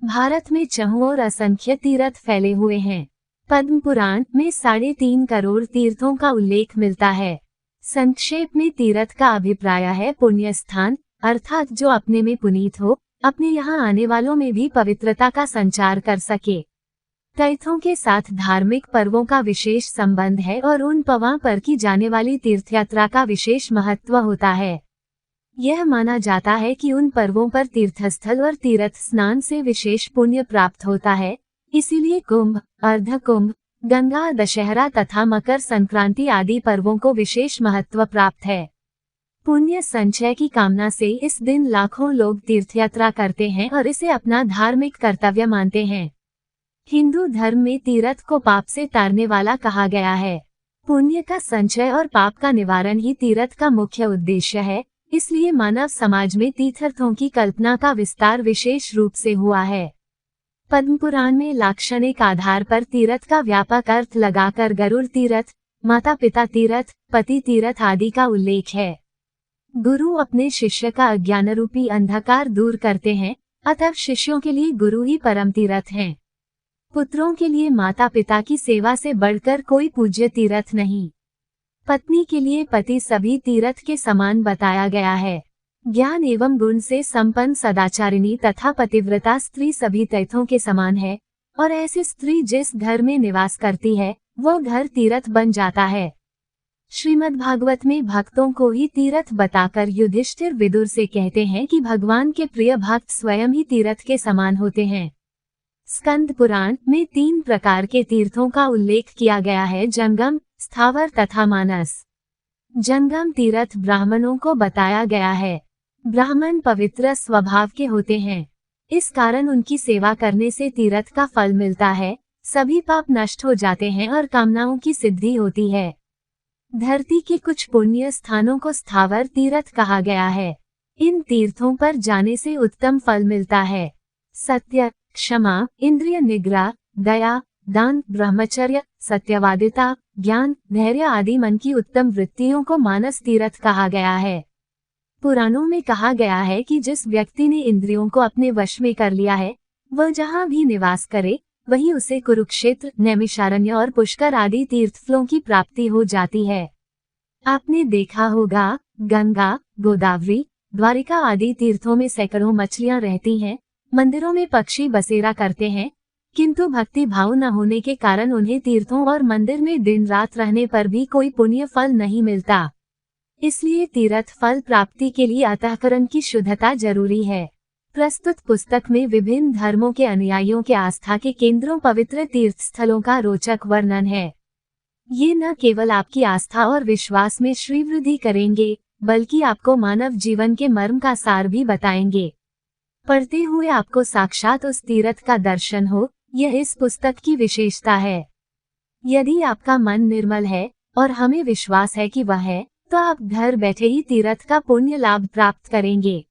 भारत में चहुओर असंख्य तीर्थ फैले हुए हैं। पद्म पुराण में 3.5 करोड़ तीर्थों का उल्लेख मिलता है। संक्षेप में तीर्थ का अभिप्राय है पुण्य स्थान, अर्थात जो अपने में पुनीत हो, अपने यहाँ आने वालों में भी पवित्रता का संचार कर सके। तीर्थों के साथ धार्मिक पर्वों का विशेष संबंध है और उन पवां पर की जाने वाली तीर्थयात्रा का विशेष महत्व होता है। यह माना जाता है कि उन पर्वों पर तीर्थस्थल और तीर्थ स्नान से विशेष पुण्य प्राप्त होता है। इसीलिए कुंभ, अर्ध कुंभ, गंगा, दशहरा तथा मकर संक्रांति आदि पर्वों को विशेष महत्व प्राप्त है। पुण्य संचय की कामना से इस दिन लाखों लोग तीर्थयात्रा करते हैं और इसे अपना धार्मिक कर्तव्य मानते हैं। हिंदू धर्म में तीर्थ को पाप से तारने वाला कहा गया है। पुण्य का संचय और पाप का निवारण ही तीर्थ का मुख्य उद्देश्य है। इसलिए मानव समाज में तीर्थों की कल्पना का विस्तार विशेष रूप से हुआ है। पद्म पुराण में लाक्षणिक आधार पर तीर्थ का व्यापक अर्थ लगाकर गरुड़ तीर्थ, माता पिता तीर्थ, पति तीर्थ आदि का उल्लेख है। गुरु अपने शिष्य का अज्ञान रूपी अंधकार दूर करते हैं, अतः शिष्यों के लिए गुरु ही परम तीर्थ हैं। पुत्रों के लिए माता पिता की सेवा से बढ़कर कोई पूज्य तीर्थ नहीं। पत्नी के लिए पति सभी तीर्थ के समान बताया गया है। ज्ञान एवं गुण से संपन्न सदाचारिणी तथा पतिव्रता स्त्री सभी तीर्थों के समान है, और ऐसी स्त्री जिस घर में निवास करती है वो घर तीर्थ बन जाता है। श्रीमद् भागवत में भक्तों को ही तीर्थ बताकर युधिष्ठिर विदुर से कहते हैं कि भगवान के प्रिय भक्त स्वयं ही तीर्थ के समान होते हैं। स्कंद पुराण में 3 प्रकार के तीर्थों का उल्लेख किया गया है, जंगम, स्थावर तथा मानस। जंगम तीर्थ ब्राह्मणों को बताया गया है। ब्राह्मण पवित्र स्वभाव के होते हैं, इस कारण उनकी सेवा करने से तीर्थ का फल मिलता है। सभी पाप नष्ट हो जाते हैं और कामनाओं की सिद्धि होती है। धरती के कुछ पुण्य स्थानों को स्थावर तीर्थ कहा गया है। इन तीर्थों पर जाने से उत्तम फल मिलता है। सत्य, क्षमा, इंद्रिय निग्रह, दया, दान, ब्रह्मचर्य, सत्यवादिता, ज्ञान, धैर्य आदि मन की उत्तम वृत्तियों को मानस तीर्थ कहा गया है। पुराणों में कहा गया है कि जिस व्यक्ति ने इंद्रियों को अपने वश में कर लिया है, वह जहाँ भी निवास करे वहीं उसे कुरुक्षेत्र, नैमिषारण्य और पुष्कर आदि तीर्थस्थलों की प्राप्ति हो जाती है। आपने देखा होगा, गंगा, गोदावरी, द्वारिका आदि तीर्थों में सैकड़ों मछलियां रहती हैं, मंदिरों में पक्षी बसेरा करते हैं, किंतु भक्ति भाव न होने के कारण उन्हें तीर्थों और मंदिर में दिन रात रहने पर भी कोई पुण्य फल नहीं मिलता। इसलिए तीर्थ फल प्राप्ति के लिए अंतःकरण की शुद्धता जरूरी है। प्रस्तुत पुस्तक में विभिन्न धर्मों के अनुयायियों के आस्था के केंद्रों पवित्र तीर्थ स्थलों का रोचक वर्णन है। ये न केवल आपकी आस्था और विश्वास में श्रीवृद्धि करेंगे, बल्कि आपको मानव जीवन के मर्म का सार भी बताएंगे। पढ़ते हुए आपको साक्षात उस तीर्थ का दर्शन हो, यह इस पुस्तक की विशेषता है। यदि आपका मन निर्मल है और हमें विश्वास है कि वह है, तो आप घर बैठे ही तीर्थ का पुण्य लाभ प्राप्त करेंगे।